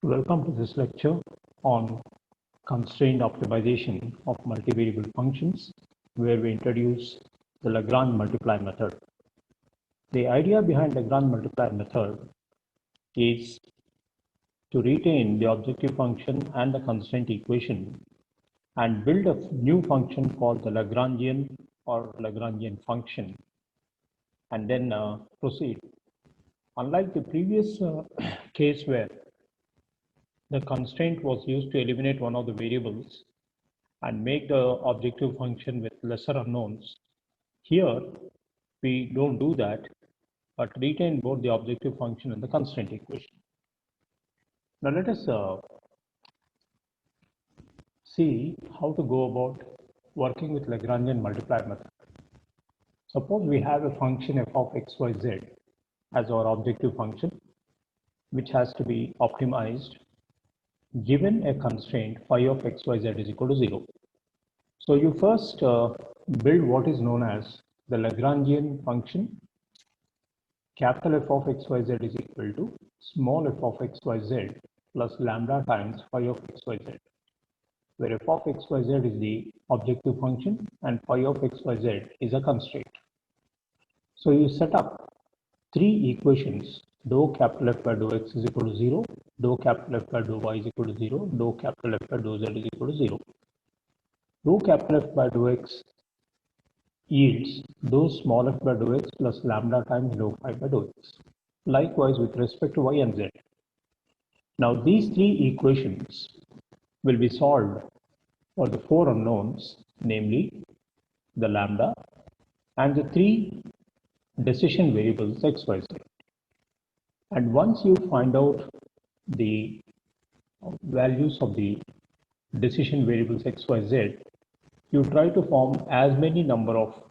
Welcome to this lecture on constraint optimization of multivariable functions, where we introduce the Lagrange multiply method. The idea behind Lagrange multiply method is to retain the objective function and the constraint equation and build a new function called the Lagrangian or Lagrangian function, and then proceed. Unlike the previous case where the constraint was used to eliminate one of the variables and make the objective function with lesser unknowns, here we don't do that, but retain both the objective function and the constraint equation. Now let us see how to go about working with Lagrangian multiply method. Suppose we have a function f of x, y, z as our objective function, which has to be optimized given a constraint phi of x, y, z is equal to 0. So you first build what is known as the Lagrangian function. Capital F of x, y, z is equal to small f of x, y, z plus lambda times phi of x, y, z, where f of x, y, z is the objective function and phi of x, y, z is a constraint. So you set up three equations: dou capital F by dou x is equal to 0, dou capital F by dou y is equal to 0, dou capital F by dou z is equal to 0. Dou capital F by dou x yields dou small f by dou x plus lambda times dou phi by dou x. Likewise with respect to y and z. Now these three equations will be solved for the four unknowns, namely the lambda and the three decision variables x, y, z. And once you find out the values of the decision variables x, y, z, you try to form as many number of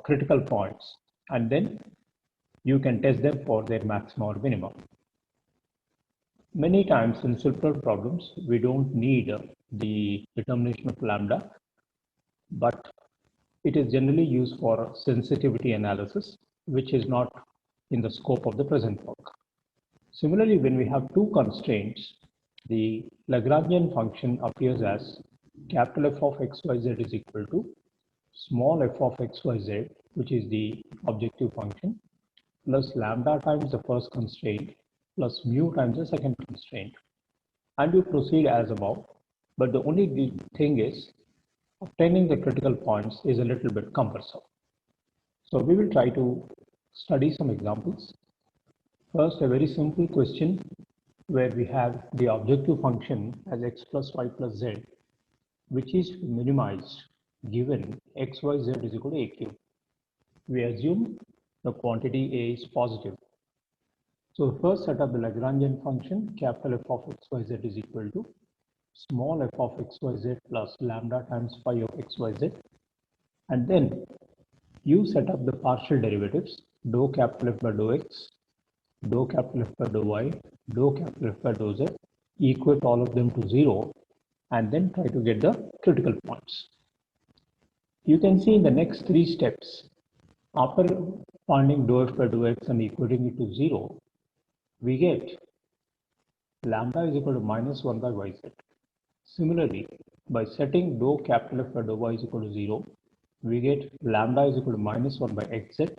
critical points, and then you can test them for their maximum or minimum. Many times in simpler problems, we don't need the determination of lambda, but it is generally used for sensitivity analysis, which is not in the scope of the present work. Similarly, when we have two constraints, the Lagrangian function appears as capital F of x, y, z is equal to small f of x, y, z, which is the objective function, plus lambda times the first constraint plus mu times the second constraint. And you proceed as above, but the only thing is obtaining the critical points is a little bit cumbersome. So we will try to study some examples. First, a very simple question where we have the objective function as x plus y plus z, which is minimized given x, y, z is equal to a cube. We assume the quantity a is positive. So first set up the Lagrangian function, capital F of x, y, z is equal to small f of x, y, z plus lambda times phi of x, y, z. And then you set up the partial derivatives, dou capital F by dou x, dou capital F by dou y, dou capital F by dou z, equate all of them to 0, and then try to get the critical points. You can see in the next three steps, after finding dou f by dou x and equating it to 0, we get lambda is equal to minus 1 by yz. Similarly, by setting dou capital F by dou y is equal to 0, we get lambda is equal to minus 1 by xz,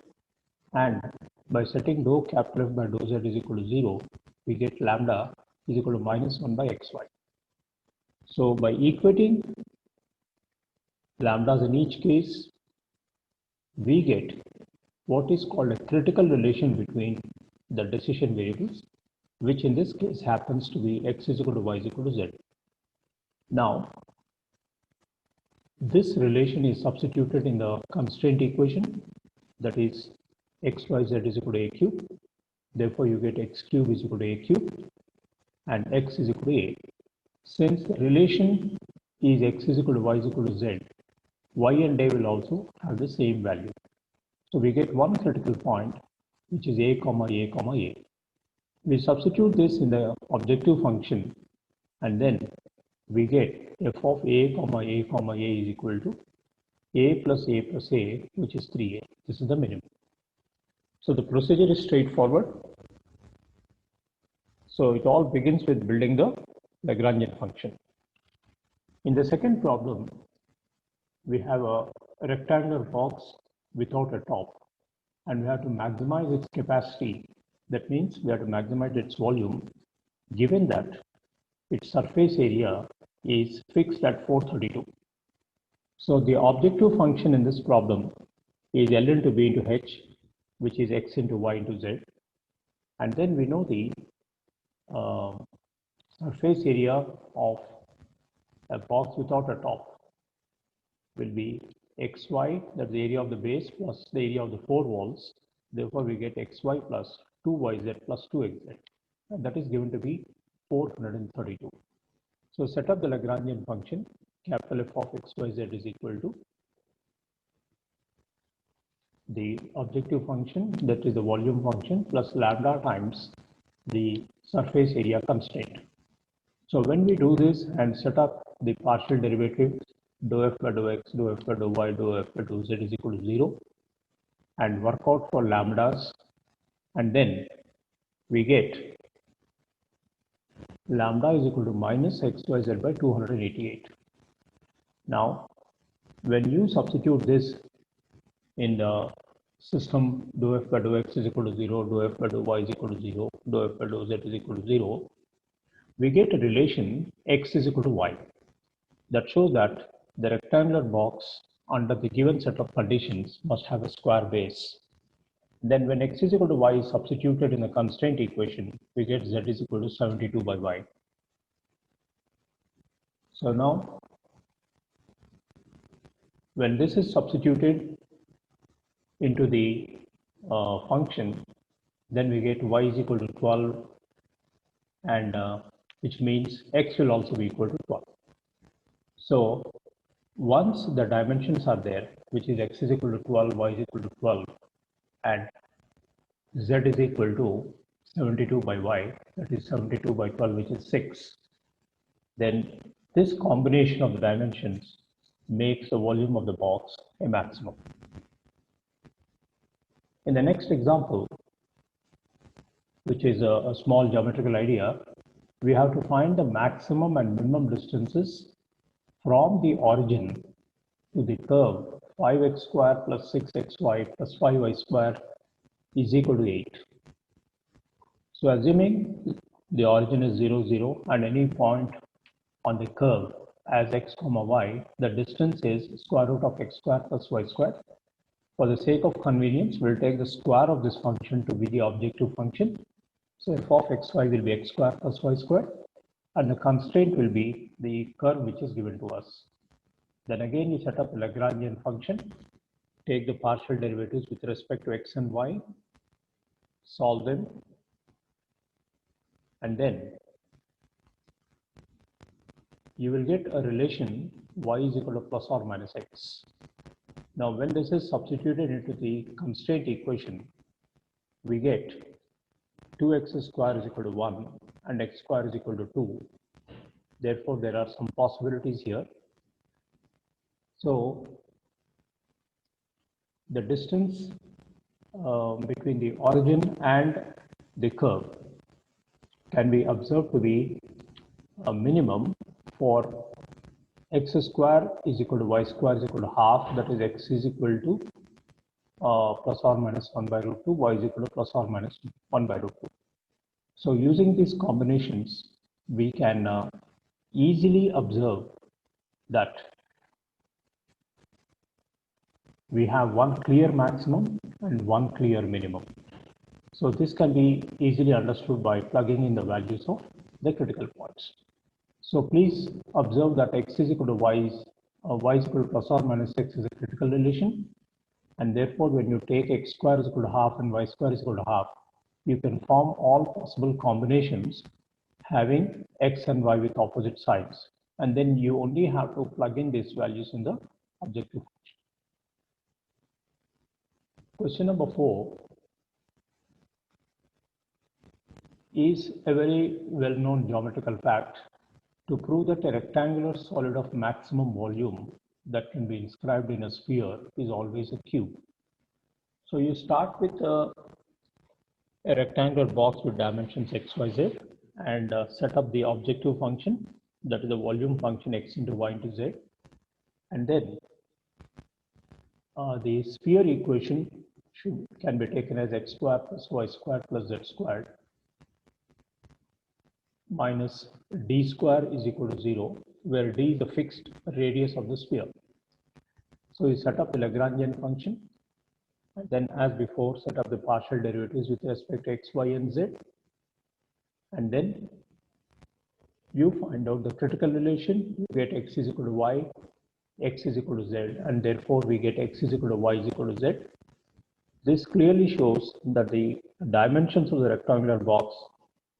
and by setting dou capital F by dou z is equal to 0, we get lambda is equal to minus 1 by xy. So by equating lambdas in each case, we get what is called a critical relation between the decision variables, which in this case happens to be x is equal to y is equal to z. Now, this relation is substituted in the constraint equation, that is x, y, z is equal to a cube. Therefore, you get x cube is equal to a cube and x is equal to a. Since the relation is x is equal to y is equal to z, y and a will also have the same value. So we get one critical point, which is a comma a comma a. We substitute this in the objective function, and then we get f of a comma a comma a is equal to a plus a, which is 3a. This is the minimum. So the procedure is straightforward. So it all begins with building the Lagrangian function. In the second problem, we have a rectangular box without a top, and we have to maximize its capacity. That means we have to maximize its volume, given that its surface area is fixed at 432. So the objective function in this problem is L into B into H, which is X into Y into Z. And then we know the surface area of a box without a top will be xy, that's the area of the base, plus the area of the four walls. Therefore, we get xy plus 2yz plus 2xz. And that is given to be 432. So set up the Lagrangian function, capital F of xyz is equal to the objective function, that is the volume function, plus lambda times the surface area constraint. So when we do this and set up the partial derivatives, dou f by dou x, dou f by dou y, dou f by dou z is equal to 0, and work out for lambdas, and then we get lambda is equal to minus xyz by 288. Now, when you substitute this in the system, dou f by dou x is equal to 0, dou f by dou y is equal to 0, dou f by dou z is equal to 0, we get a relation x is equal to y. That shows that the rectangular box under the given set of conditions must have a square base. Then when x is equal to y is substituted in the constraint equation, we get z is equal to 72 by y. So now, when this is substituted into the function, then we get y is equal to 12, and which means x will also be equal to 12. So once the dimensions are there, which is x is equal to 12, y is equal to 12, and z is equal to 72 by y, that is 72 by 12, which is 6, then this combination of the dimensions makes the volume of the box a maximum. In the next example, which is a small geometrical idea, we have to find the maximum and minimum distances from the origin to the curve 5x square plus 6xy plus 5y square is equal to 8. So assuming the origin is 0, 0 and any point on the curve as x comma y, the distance is square root of x square plus y square. For the sake of convenience, we'll take the square of this function to be the objective function. So f of xy will be x square plus y square, and the constraint will be the curve which is given to us. Then again, we set up a Lagrangian function, take the partial derivatives with respect to x and y, solve them, and then you will get a relation y is equal to plus or minus x. Now, when this is substituted into the constraint equation, we get 2x square is equal to 1 and x square is equal to 2. Therefore, there are some possibilities here. So, the distance between the origin and the curve can be observed to be a minimum for x square is equal to y square is equal to half, that is x is equal to plus or minus 1 by root 2, y is equal to plus or minus 1 by root 2. So using these combinations, we can easily observe that we have one clear maximum and one clear minimum. So this can be easily understood by plugging in the values of the critical points. So please observe that x is equal to y is equal to plus or minus x is a critical relation, and therefore when you take x square is equal to half and y square is equal to half, you can form all possible combinations having x and y with opposite signs, and then you only have to plug in these values in the objective function. Question number 4 is a very well-known geometrical fact. To prove that a rectangular solid of maximum volume that can be inscribed in a sphere is always a cube. So you start with a rectangular box with dimensions x, y, z, and set up the objective function, that is the volume function x into y into z, and then the sphere equation can be taken as x squared plus y squared plus z squared minus d square is equal to 0, where d is the fixed radius of the sphere. So we set up the Lagrangian function, and then as before set up the partial derivatives with respect to x, y and z, and then you find out the critical relation. You get x is equal to y, x is equal to z, and therefore we get x is equal to y is equal to z. This clearly shows that the dimensions of the rectangular box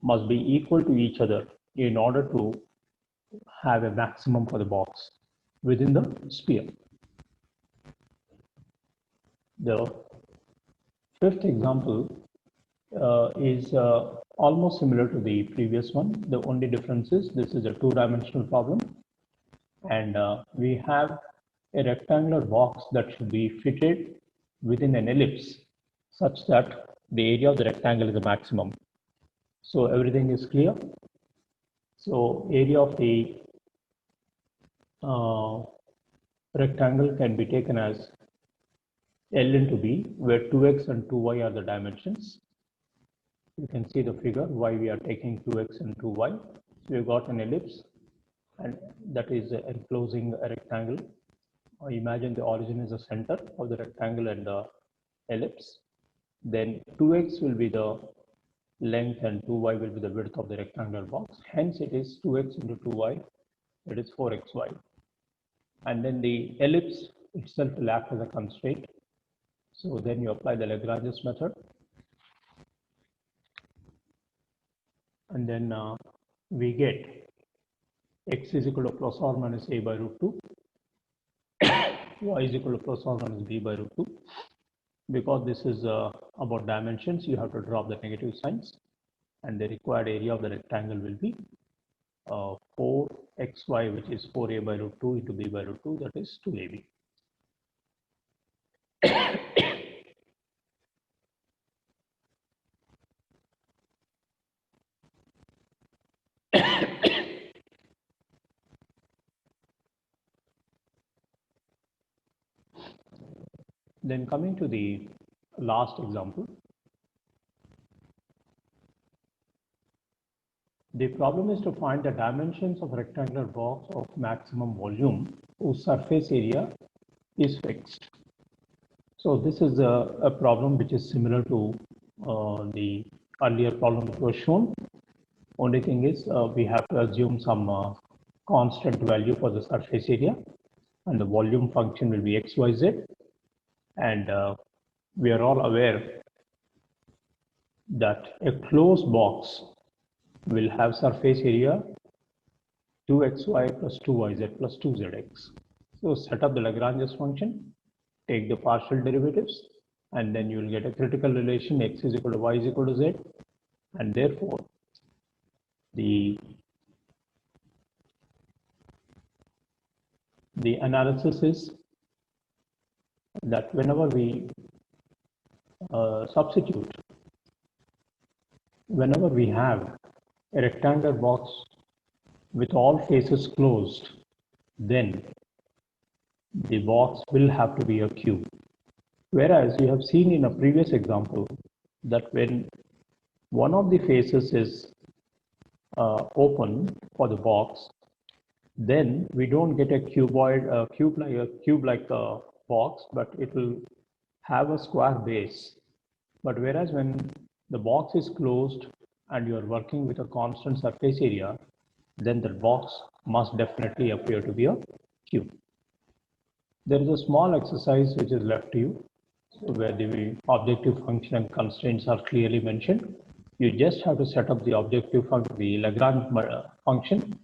must be equal to each other in order to have a maximum for the box within the sphere. The fifth example is almost similar to the previous one. The only difference is this is a two-dimensional problem, and we have a rectangular box that should be fitted within an ellipse such that the area of the rectangle is the maximum. So everything is clear. So area of the rectangle can be taken as L into B, where 2x and 2y are the dimensions. You can see the figure why we are taking 2x and 2y. So we've got an ellipse, and that is enclosing a rectangle. Imagine the origin is the center of the rectangle and the ellipse. Then 2x will be the length and 2y will be the width of the rectangular box. Hence it is 2x into 2y, that is 4xy. And then the ellipse itself will act as a constraint. So then you apply the Lagrange's method, and then we get x is equal to plus or minus a by root 2, y is equal to plus or minus b by root 2. Because this is about dimensions, you have to drop the negative signs, and the required area of the rectangle will be 4xy, which is 4a by root 2 into b by root 2, that is 2ab. Then coming to the last example, the problem is to find the dimensions of a rectangular box of maximum volume whose surface area is fixed. So this is a problem which is similar to the earlier problem that was shown. Only thing is we have to assume some constant value for the surface area, and the volume function will be xyz. And we are all aware that a closed box will have surface area 2xy plus 2yz plus 2zx. So set up the Lagrange's function, take the partial derivatives, and then you will get a critical relation x is equal to y is equal to z, and therefore the analysis is that whenever we substitute, whenever we have a rectangular box with all faces closed, then the box will have to be a cube. Whereas you have seen in a previous example that when one of the faces is open for the box, then we don't get a cuboid, cube like a box, but it will have a square base. But whereas when the box is closed and you are working with a constant surface area, then the box must definitely appear to be a cube. There is a small exercise which is left to you, where the objective function and constraints are clearly mentioned. You just have to set up the objective function, the Lagrange function,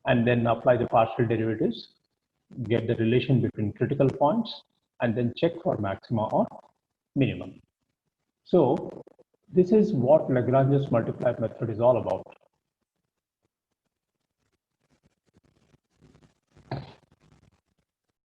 and then apply the partial derivatives, get the relation between critical points, and then check for maxima or minimum. So this is what Lagrange's multiplier method is all about.